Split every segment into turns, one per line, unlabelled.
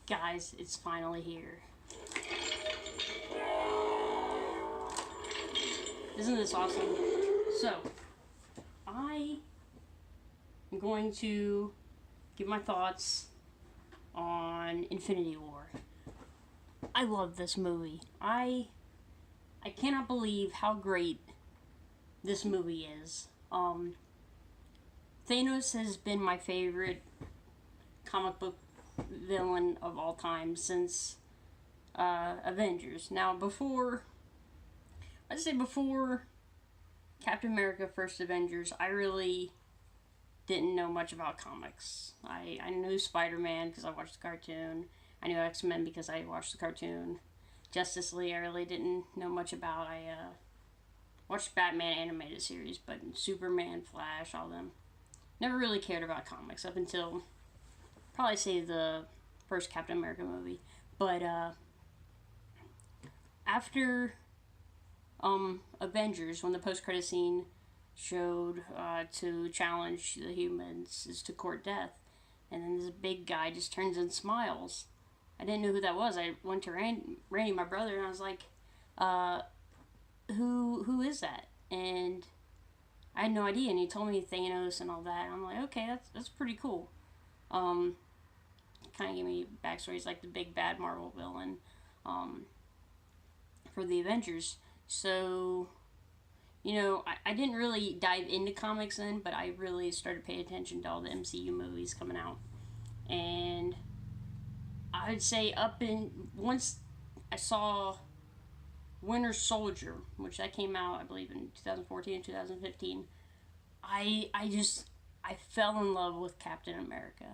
Guys, it's finally here. Isn't this awesome? So, I am going to give my thoughts on Infinity War. I love this movie. I cannot believe how great this movie is. Thanos has been my favorite comic book villain of all time since Avengers. Now, before Captain America First Avengers, I really didn't know much about comics. I knew Spider-Man because I watched the cartoon. I knew X-Men because I watched the cartoon. Justice League I really didn't know much about. I watched Batman animated series, but Superman, Flash, all them. Never really cared about comics up until probably say the first Captain America movie. But after Avengers, when the post-credit scene showed to challenge the humans is to court death, and then this big guy just turns and smiles. I didn't know who that was. I went to Randy, my brother, and I was like, who is that? And I had no idea, and he told me Thanos and all that, and I'm like, okay, that's pretty cool. Kind of gave me backstory. He's like the big bad Marvel villain for the Avengers. So, you know, I didn't really dive into comics then, but I really started paying attention to all the MCU movies coming out. And I would say once I saw Winter Soldier, which that came out, I believe, in 2014 and 2015, I fell in love with Captain America.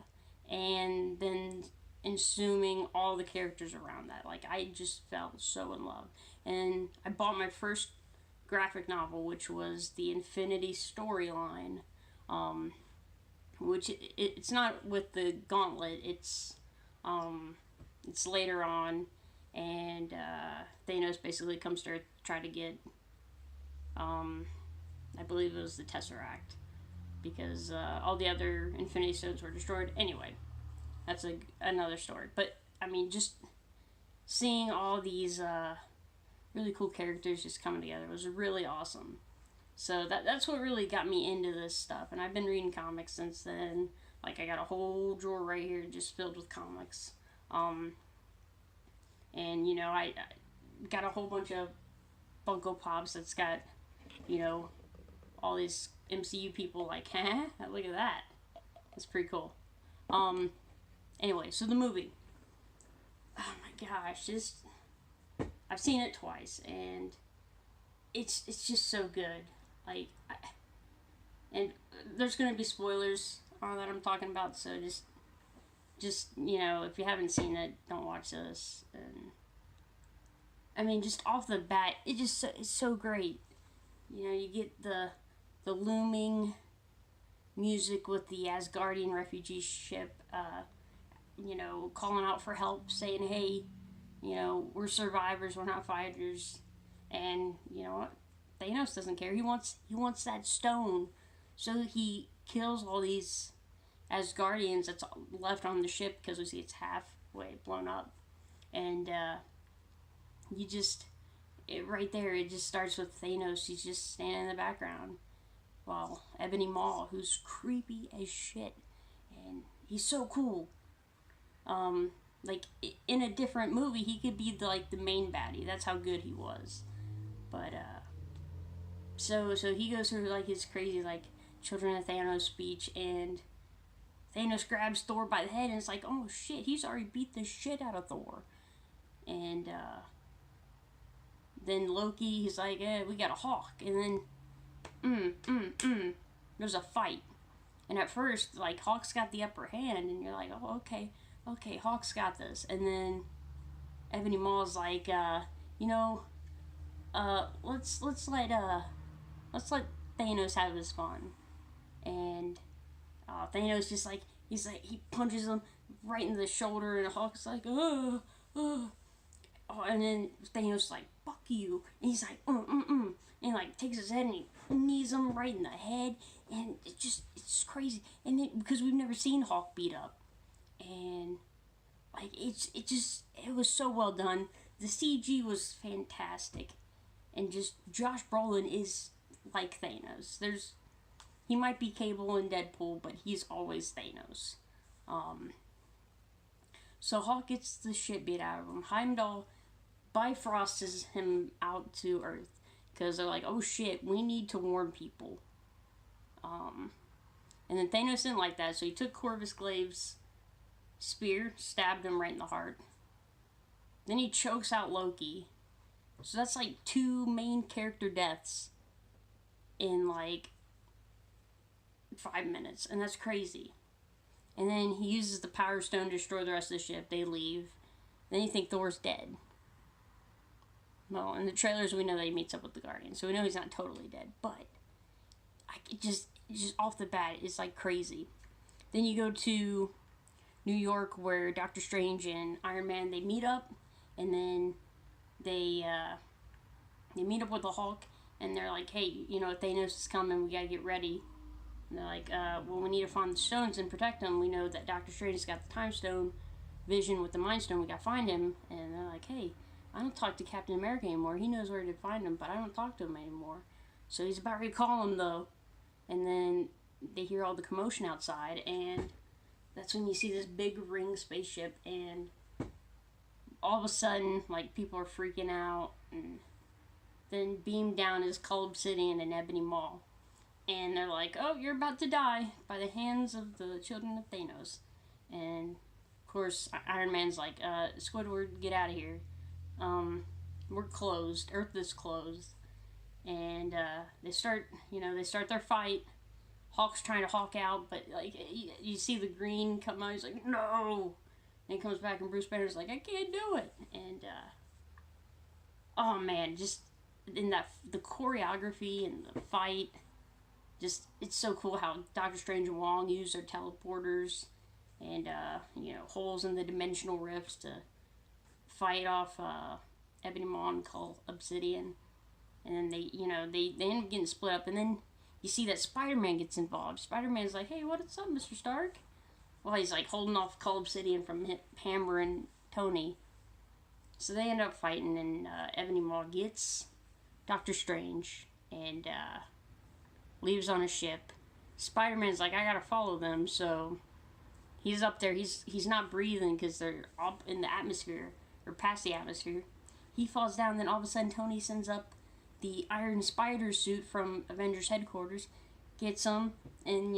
And then assuming all the characters around that. Like, I just fell so in love. And I bought my first graphic novel, which was the Infinity storyline, which it's not with the Gauntlet. It's later on, and Thanos basically comes to Earth to try to get, I believe it was the Tesseract, because all the other Infinity Stones were destroyed. Anyway, that's another story. But I mean, just seeing all these really cool characters just coming together was really awesome. So that's what really got me into this stuff, and I've been reading comics since then. Like, I got a whole drawer right here just filled with comics. And you know, I got a whole bunch of Funko Pops that's got, you know, all these MCU people like, huh? Look at that. That's pretty cool. Anyway, so the movie. Oh my gosh, I've seen it twice, and it's just so good. Like, and there's gonna be spoilers that I'm talking about, so just you know, if you haven't seen it, don't watch this. And I mean, just off the bat, it's so great. You know, you get the looming music with the Asgardian refugee ship, you know, calling out for help, saying, hey, you know, we're survivors, we're not fighters. And you know what? Thanos doesn't care. He wants that stone. So he kills all these Asgardians that's left on the ship, because we see it's halfway blown up. And right there, it just starts with Thanos. He's just standing in the background, while Ebony Maw, who's creepy as shit, and he's so cool. Like, in a different movie, he could be the main baddie. That's how good he was. But so he goes through like his crazy like Children of Thanos speech, and Thanos grabs Thor by the head, and it's like, oh shit, he's already beat the shit out of Thor. And then Loki, he's like, we got a Hawk, and then there's a fight. And at first, like, Hawk's got the upper hand, and you're like, oh, okay, Hawk's got this. And then Ebony Maw's like, you know, let's let Thanos have his fun. And Thanos just like, he punches him right in the shoulder, and Hawk's like, oh, and then Thanos like, fuck you, and he's like, and he like takes his head and he knees him right in the head, and it's crazy. And then, because we've never seen Hawk beat up, and Like it was so well done. The CG was fantastic, and just Josh Brolin is like Thanos. He might be Cable in Deadpool, but he's always Thanos. Um, so Hulk gets the shit beat out of him. Heimdall bifrosts him out to Earth because they're like, oh shit, we need to warn people. And then Thanos didn't like that, so he took Corvus Glaive's spear, stabbed him right in the heart. Then he chokes out Loki. So that's like 2 main character deaths in like 5 minutes, and that's crazy. And then he uses the Power Stone to destroy the rest of the ship. They leave. Then you think Thor's dead. Well, in the trailers we know that he meets up with the Guardians, so we know he's not totally dead. But it just off the bat, it's like crazy. Then you go to New York, where Doctor Strange and Iron Man, they meet up, and then they meet up with the Hulk, and they're like, hey, you know, Thanos is coming, we gotta get ready. And they're like, well, we need to find the stones and protect them. We know that Doctor Strange's got the Time Stone, Vision with the Mind Stone, we gotta find him. And they're like, hey, I don't talk to Captain America anymore. He knows where to find him, but I don't talk to him anymore. So he's about to call him, though. And then they hear all the commotion outside, and that's when you see this big ring spaceship, and all of a sudden, like, people are freaking out, and then beamed down is Cull Obsidian and Ebony Maw. And they're like, oh, you're about to die by the hands of the children of Thanos. And, of course, Iron Man's like, Squidward, get out of here. We're closed. Earth is closed. And they start their fight. Hulk's trying to Hulk out, but like you see the green come out. He's like, no, and he comes back, and Bruce Banner's like, I can't do it. And oh man, just in the choreography and the fight, just it's so cool how Doctor Strange and Wong use their teleporters and holes in the dimensional rifts to fight off Ebony Maw and Cull Obsidian. And then they end up getting split up, and then you see that Spider-Man gets involved. Spider-Man's like, hey, what's up, Mr. Stark? Well, he's like holding off Cull Obsidian from Hammer and Tony. So they end up fighting, and Ebony Maw gets Doctor Strange and leaves on a ship. Spider-Man's like, I gotta follow them, so he's up there. He's not breathing because they're up in the atmosphere, or past the atmosphere. He falls down, then all of a sudden Tony sends up the Iron Spider suit from Avengers headquarters, gets him, and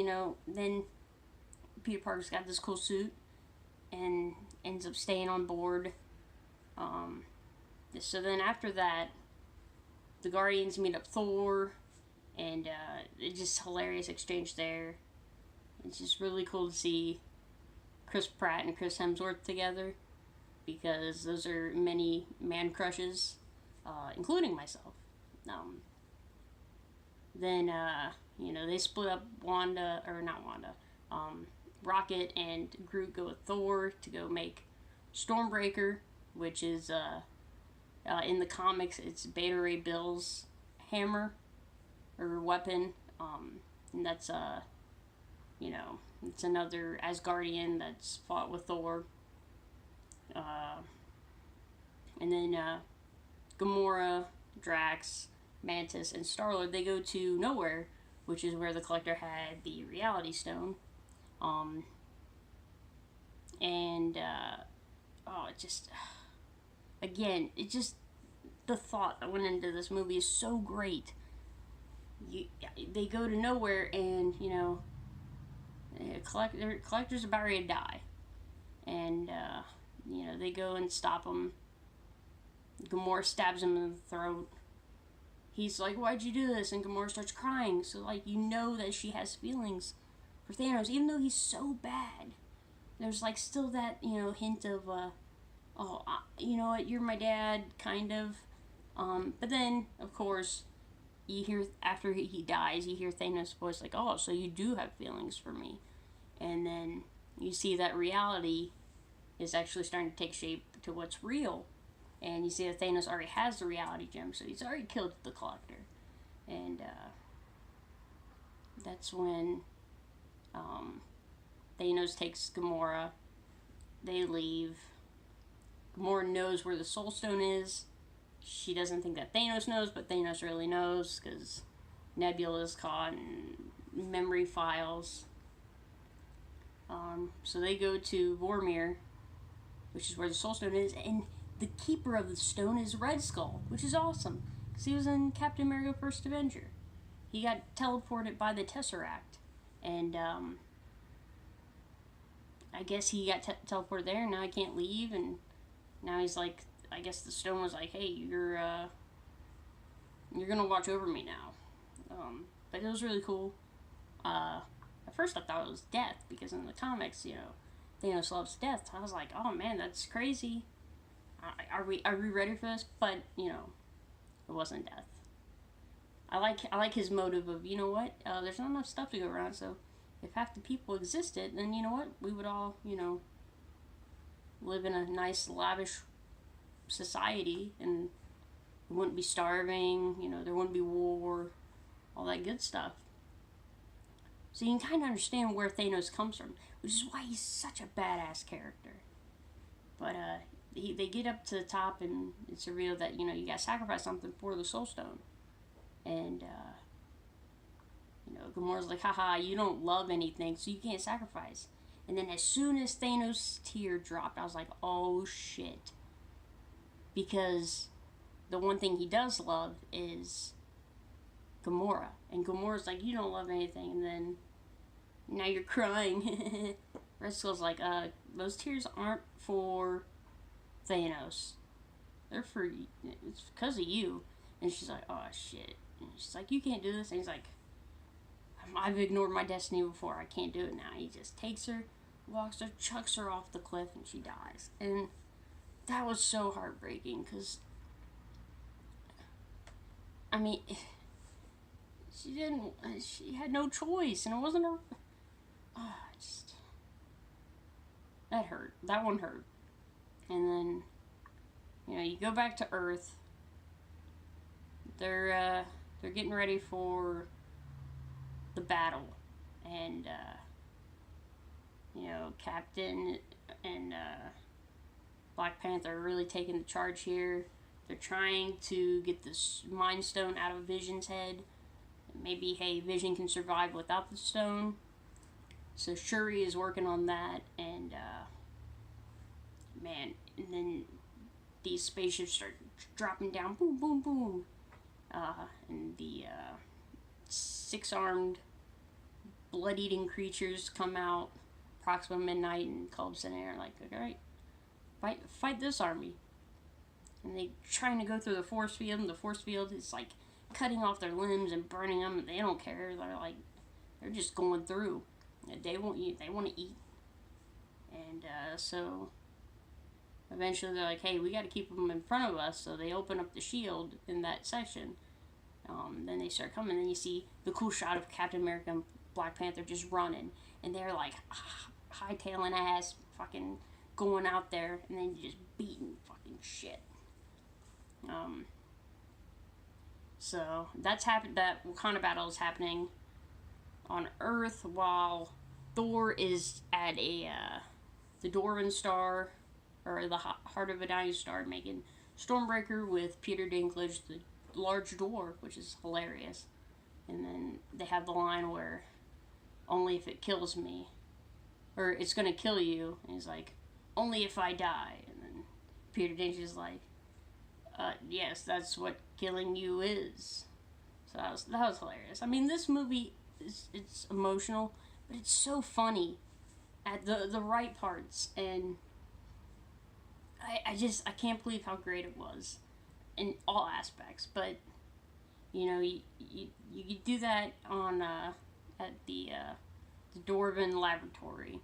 then Peter Parker's got this cool suit, and ends up staying on board. So then after that, the Guardians meet up Thor, and it's just hilarious exchange there. It's just really cool to see Chris Pratt and Chris Hemsworth together, because those are many man crushes, including myself. Then they split up. Rocket and Groot go with Thor to go make Stormbreaker, which is in the comics it's Beta Ray Bill's hammer or weapon, and that's it's another Asgardian that's fought with Thor. And then Gamora, Drax, Mantis, and Star-Lord, they go to Nowhere, which is where the Collector had the Reality Stone. The thought that went into this movie is so great. They go to Nowhere, and Collector's about ready to die, and they go and stop him. Gamora stabs him in the throat. He's like, why'd you do this? And Gamora starts crying. So that she has feelings for Thanos, even though he's so bad. There's still that hint of you know what, you're my dad, kind of. But then of course you hear, after he dies, you hear Thanos' voice like, oh, so you do have feelings for me. And then you see that reality is actually starting to take shape to what's real. And you see that Thanos already has the reality gem, so he's already killed the Collector. And that's when Thanos takes Gamora. They leave. Gamora knows where the Soul Stone is. She doesn't think that Thanos knows, but Thanos really knows because Nebula's caught in memory files. So they go to Vormir, which is where the Soul Stone is, and the keeper of the stone is Red Skull, which is awesome because he was in Captain America: First Avenger. He got teleported by the Tesseract, and I guess he got teleported there, and now he can't leave, and now he's like, I guess the stone was like, hey, you're gonna watch over me now. But it was really cool. At first I thought it was death, because in the comics, Thanos loves death. I was like, oh man, that's crazy. Are we ready for this? But it wasn't death. I like his motive of, you know what, there's not enough stuff to go around, so if half the people existed, then you know what, we would all live in a nice lavish society, and we wouldn't be starving. There wouldn't be war, all that good stuff. So you can kind of understand where Thanos comes from, which is why he's such a badass character. But they get up to the top, and it's revealed that you gotta sacrifice something for the Soul Stone. And Gamora's like, haha, you don't love anything, so you can't sacrifice. And then as soon as Thanos' tear dropped, I was like, oh shit. Because the one thing he does love is Gamora. And Gamora's like, you don't love anything, and then now you're crying. Red Skull's like, those tears aren't for Thanos. They're for, it's because of you. And she's like, oh shit. And she's like, you can't do this. And he's like, I've ignored my destiny before. I can't do it now. He just takes her, walks her, chucks her off the cliff, and she dies. And that was so heartbreaking, because, I mean, she had no choice, and it wasn't her. That hurt. That one hurt. And then, you go back to Earth. They're getting ready for the battle, and Captain and Black Panther are really taking the charge here. They're trying to get this Mind Stone out of Vision's head. Maybe, hey, Vision can survive without the stone. So Shuri is working on that, and and then these spaceships start dropping down, boom, boom, boom. And the 6-armed, blood-eating creatures come out approximately midnight and call up in air, like, alright, fight this army. And they trying to go through the force field, and the force field is like cutting off their limbs and burning them, and they don't care. They're just going through. They want to eat. And so eventually they're like, hey, we got to keep them in front of us, so they open up the shield in that section. Then they start coming, and then you see the cool shot of Captain America and Black Panther just running, and they're like hightailing ass, fucking going out there, and then just beating fucking shit. So that's happened. That Wakanda battle is happening on Earth, while Thor is at the Dwarven Star, or the Heart of a Dying Star, making Stormbreaker with Peter Dinklage, the large dwarf, which is hilarious. And then they have the line where, only if it kills me, or it's gonna kill you, and he's like, only if I die. And then Peter Dinklage is like, yes, that's what killing you is. So that was hilarious. I mean, this movie it's emotional, but it's so funny at the right parts, and I can't believe how great it was in all aspects. But you do that on at the Dwarven laboratory,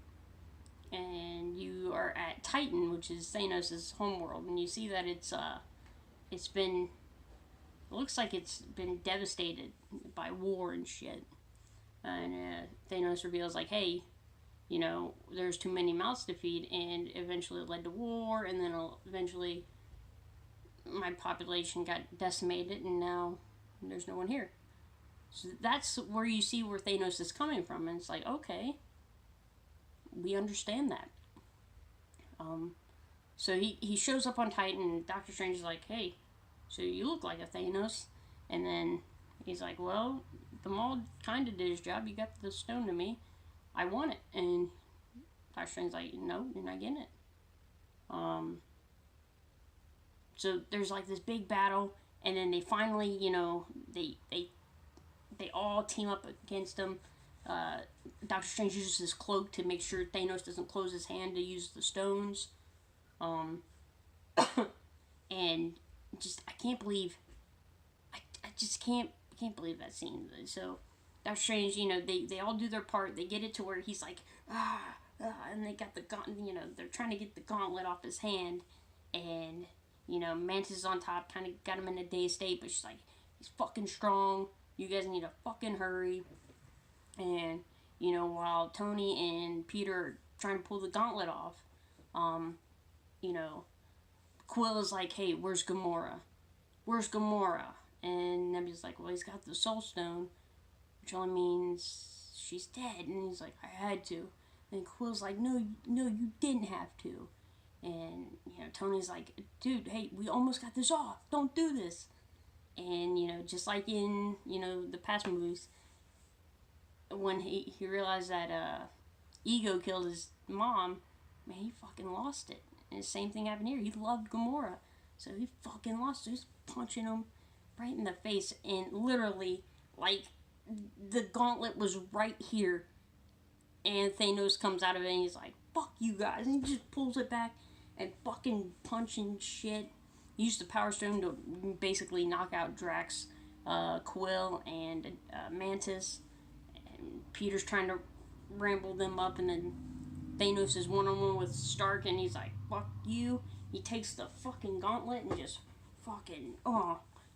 and you are at Titan, which is Thanos' homeworld, and you see that it looks like it's been devastated by war and shit. And Thanos reveals, like, hey, there's too many mouths to feed, and eventually it led to war, and then eventually my population got decimated, and now there's no one here. So that's where you see where Thanos is coming from, and it's like, okay, we understand that. So he shows up on Titan, and Doctor Strange is like, hey, so you look like a Thanos. And then he's like, well, the Maul kind of did his job. You got the stone to me. I want it. And Doctor Strange's like, no, you're not getting it. Um, so there's like this big battle, and then they finally, they all team up against him. Doctor Strange uses his cloak to make sure Thanos doesn't close his hand to use the stones. Um, and just I can't believe, I just can't believe that scene. So Doctor Strange, they all do their part. They get it to where he's like and they got the they're trying to get the gauntlet off his hand, and Mantis is on top, kind of got him in a dazed state, but she's like, he's fucking strong. You guys need to fucking hurry. And while Tony and Peter are trying to pull the gauntlet off, you know, Quill is like, hey, where's Gamora? Where's Gamora? And Nebula's like, well, he's got the Soul Stone, which only means she's dead. And he's like, I had to. And Quill's like, no, you didn't have to. And, Tony's like, dude, hey, we almost got this off. Don't do this. And, just like in, the past movies, when he realized that Ego killed his mom, man, he fucking lost it. And the same thing happened here. He loved Gamora. So he fucking lost it. He's punching him right in the face. And literally, like, the gauntlet was right here. And Thanos comes out of it and he's like, fuck you guys. And he just pulls it back and fucking punching shit. He used the Power Stone to basically knock out Drax, Quill, and Mantis. And Peter's trying to ramble them up, and then Thanos is one-on-one with Stark, and he's like, fuck you. He takes the fucking gauntlet and just fucking,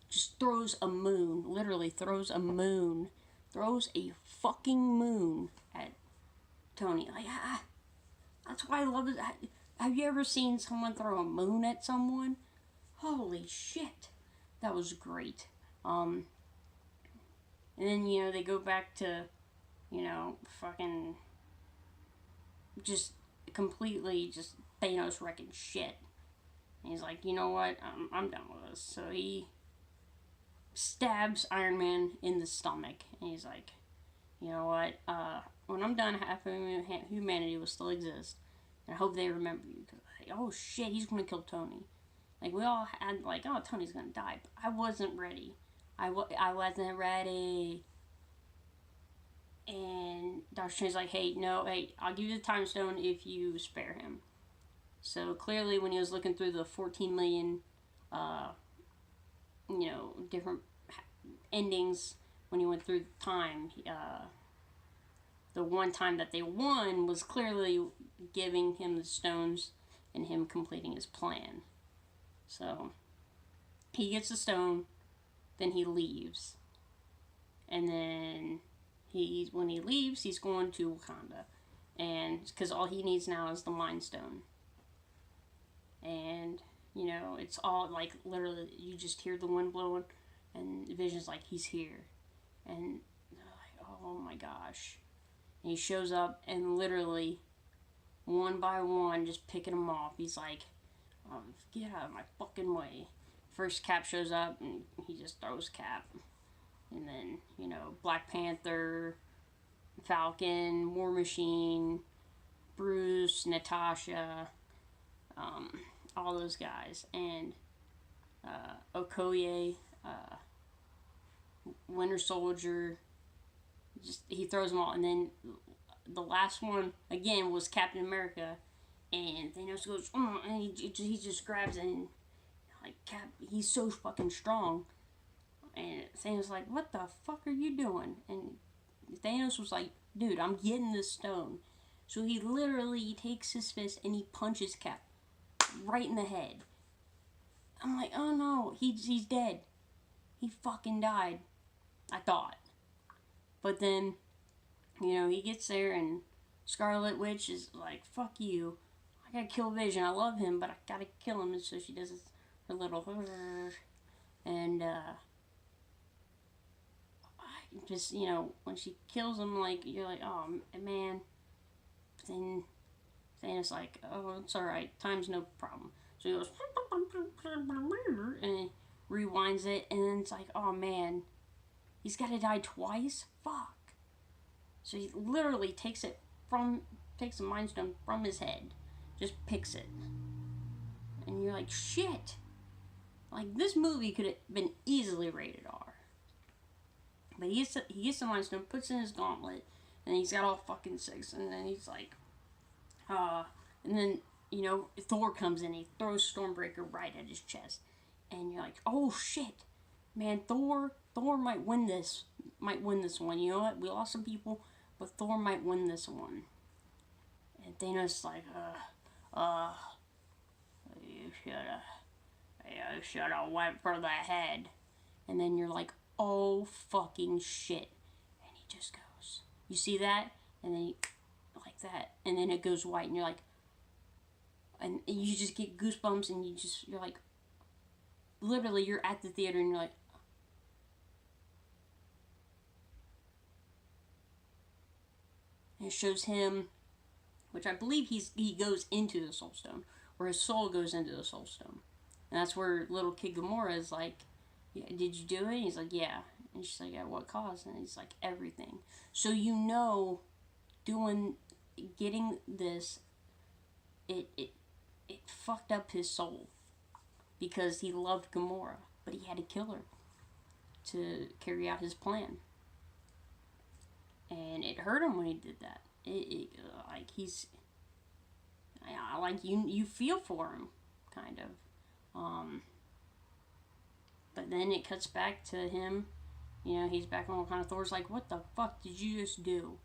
just throws a moon. Literally throws a moon. Throws a fucking moon at Tony. Like, that's why I love it. Have you ever seen someone throw a moon at someone? Holy shit. That was great. And then, they go back to, fucking just completely just Thanos wrecking shit. And he's like, you know what? I'm done with this. So he stabs Iron Man in the stomach. And he's like, you know what? When I'm done, half of humanity will still exist. And I hope they remember you. Because, oh shit, he's going to kill Tony. Like, we all had, like, oh, Tony's going to die. But I wasn't ready. I wasn't ready. And Doctor Strange's like, hey, I'll give you the time stone if you spare him. So clearly when he was looking through the 14 million, different endings, when he went through time, the one time that they won was clearly giving him the stones and him completing his plan. So he gets the stone, then he leaves. And then when he leaves, he's going to Wakanda. And because all he needs now is the Mind Stone. And, it's all like literally, you just hear the wind blowing, and Vision's like, he's here. And they're like, oh my gosh. And he shows up, and literally, one by one, just picking them off. He's like, get out of my fucking way. First Cap shows up, and he just throws Cap. And then, Black Panther, Falcon, War Machine, Bruce, Natasha, all those guys. And Okoye, Winter Soldier, he throws them all. And then the last one, again, was Captain America. And Thanos goes, and he just grabs it, and, like, Cap, he's so fucking strong. And Thanos like, what the fuck are you doing? And Thanos was like, dude, I'm getting this stone. So he literally takes his fist and he punches Cap right in the head. I'm like, oh no, he's dead. He fucking died. I thought. But then, he gets there, and Scarlet Witch is like, fuck you. I gotta kill Vision. I love him, but I gotta kill him. And so she does her little, and just, when she kills him, like, you're like, oh man. But then Thanos like, oh, it's alright, time's no problem. So he goes, and he rewinds it, and then it's like, oh man, he's gotta die twice? Fuck. So he literally takes the Mind Stone from his head, just picks it. And you're like, shit. Like, this movie could have been easily rated R. But he gets the Mind Stone, puts it in his gauntlet, and he's got all fucking six, and then he's like, and then, Thor comes in, he throws Stormbreaker right at his chest, and you're like, oh shit, man, Thor might win this one, you know what, we lost some people, but Thor might win this one. And Thanos like, you should've went for the head. And then you're like, oh fucking shit. And he just goes, you see that? And then he, like that. And then it goes white and you're like, and you just get goosebumps and you're like, literally you're at the theater and you're like, and it shows him, which I believe he goes into the Soul Stone, or his soul goes into the Soul Stone. And that's where little kid Gamora is like, yeah, did you do it? And he's like, yeah. And she's like, at what cost? And he's like, everything. So getting this, it fucked up his soul. Because he loved Gamora, but he had to kill her to carry out his plan. And it hurt him when he did that. You feel for him, kind of. But then it cuts back to him. He's back on Wakanda. Thor's like, what the fuck did you just do?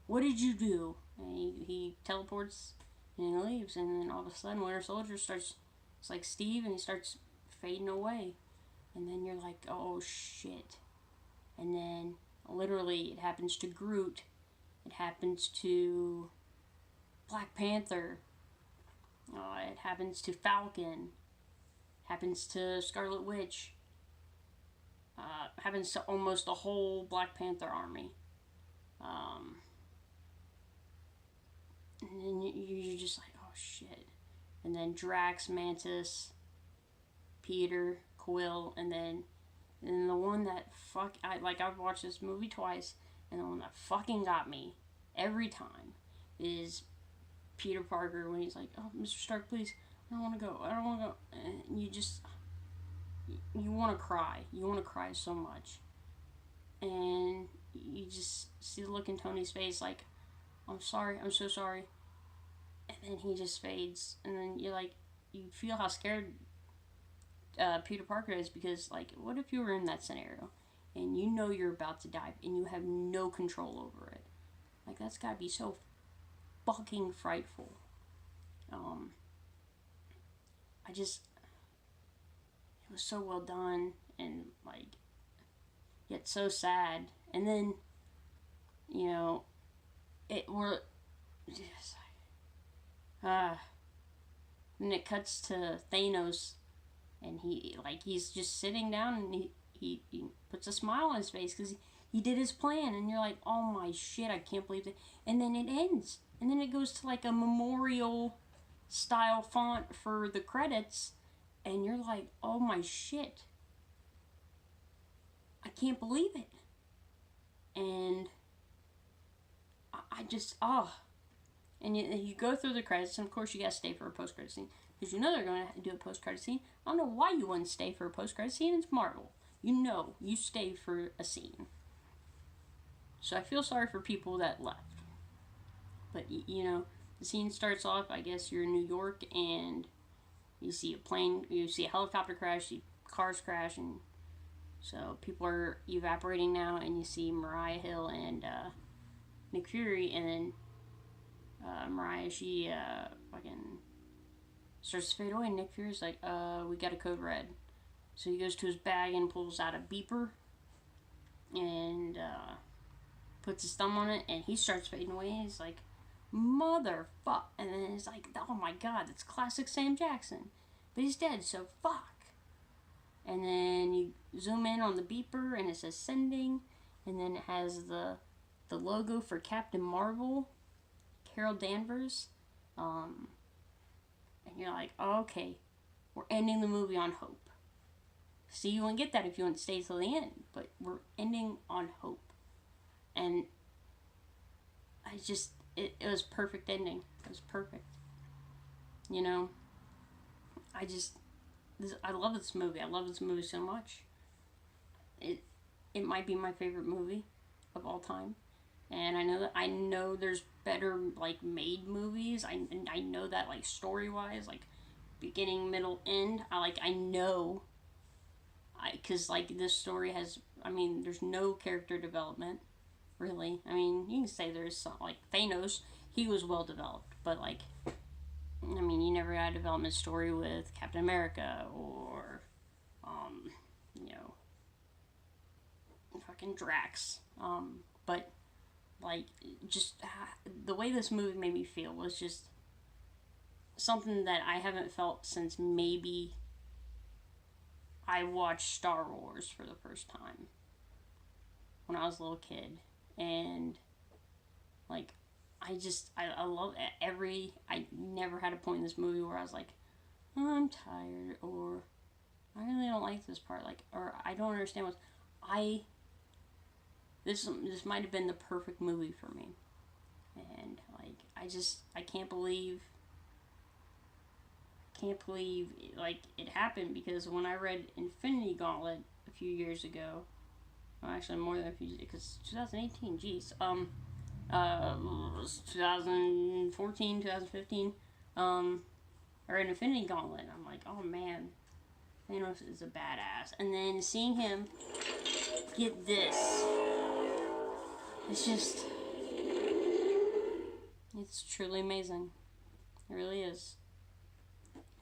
What did you do? And he teleports and he leaves. And then all of a sudden, Winter Soldier starts, it's like Steve, and he starts fading away. And then you're like, oh shit. And then literally it happens to Groot. It happens to Black Panther. It happens to Falcon. Happens to Scarlet Witch. Happens to almost the whole Black Panther army. And then you're just like, oh shit. And then Drax, Mantis, Peter, Quill, and then the one that I've watched this movie twice, and the one that fucking got me every time is Peter Parker when he's like, oh, Mr. Stark, please, I don't want to go. And you want to cry. You want to cry so much. And you just see the look in Tony's face like, I'm sorry, I'm so sorry. And then he just fades. And then you're like, you feel how scared Peter Parker is, because, like, what if you were in that scenario and you know you're about to die and you have no control over it? Like, that's gotta be so fucking frightful. It was so well done, and, like, yet so sad. And then, then it cuts to Thanos, and he's just sitting down, and he puts a smile on his face because he did his plan, and you're like, oh my shit, I can't believe it. And then it ends, and then it goes to like a memorial style font for the credits, and you're like, oh my shit, I can't believe it. And I just, and you go through the credits, and of course you gotta stay for a post-credit scene, because you know they're going to do a post-credit scene. I don't know why you wouldn't stay for a post-credit scene. It's Marvel. You stay for a scene. So I feel sorry for people that left. But, the scene starts off, I guess you're in New York, and you see a helicopter crash, you see cars crash, and so people are evaporating now, and you see Mariah Hill and Nick Fury, and then Mariah, she fucking starts to fade away, and Nick Fury's like, we got a code red. So he goes to his bag and pulls out a beeper, and puts his thumb on it, and he starts fading away, and he's like, motherfuck. And then it's like, oh my god, that's classic Sam Jackson. But he's dead, so fuck. And then you zoom in on the beeper, and it says sending, and then it has the logo for Captain Marvel, Carol Danvers. And you're like, oh, okay, we're ending the movie on hope. See, you wouldn't get that if you wouldn't stay till the end, but we're ending on hope. And it was perfect ending. It was perfect. You know, I love this movie. I love this movie so much. It might be my favorite movie of all time. And I know there's better, like, made movies. I know that, like, story-wise, like, beginning, middle, end. Because, like, this story has, there's no character development, really. You can say there's some, like, Thanos, he was well developed, but, like, you never got a development story with Captain America or, fucking Drax. But, like, just the way this movie made me feel was just something that I haven't felt since maybe I watched Star Wars for the first time when I was a little kid. And, like, I love I never had a point in this movie where I was like, oh, I'm tired, or I really don't like this part, like, or I don't understand this might have been the perfect movie for me. And, like, I can't believe, like, it happened, because when I read Infinity Gauntlet a few years ago, well, actually more than a few, because 2018, geez, 2014, 2015, or in Infinity Gauntlet, I'm like, oh man, Thanos is a badass. And then seeing him get this, it's truly amazing. It really is.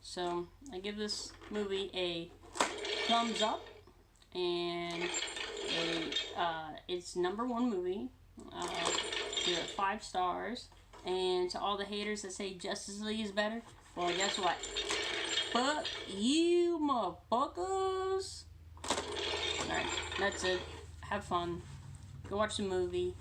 So, I give this movie a thumbs up, and it's #1 movie. Give it 5 stars. And to all the haters that say Justice League is better, well, guess what? Fuck you, motherfuckers. Alright, that's it. Have fun. Go watch the movie.